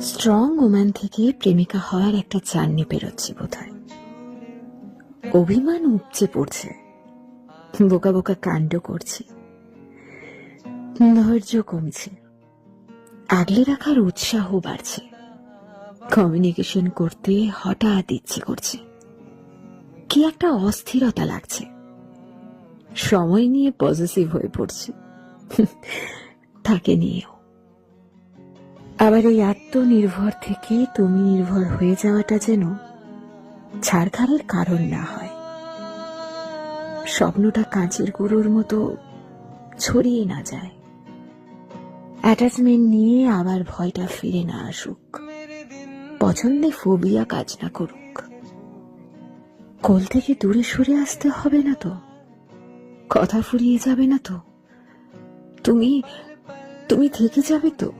Strong woman থেকে প্রেমিকা হওয়ার একটা জার্নি পেরোচ্ছি বোধহয়। অভিমান উপচে পড়ছে, বোকা বোকা কাণ্ড করছি, ধৈর্য কমছে, আগলে রাখার উৎসাহ বাড়ছে, কমিউনিকেশন করতে হঠাৎ ইচ্ছে করছে, কি একটা অস্থিরতা লাগছে, সময় নিয়ে পজিটিভ হয়ে পড়ছে, তাকে নিয়েও। আবার এই আত্মনির্ভর থেকে তুমি নির্ভর হয়ে যাওয়াটা যেন ছাড়খাড়ের কারণ না হয়, স্বপ্নটা কাঁচের গুঁড়োর মতো ছড়িয়ে না যায়, অ্যাটাচমেন্ট নিয়ে আবার ভয়টা ফিরে না আসুক, পছন্দে ফোবিয়া কাজ না করুক। কোল থেকে দূরে সরে আসতে হবে না তো, কথা ফুরিয়ে যাবে না তো, তুমি তুমি থেকে যাবে তো।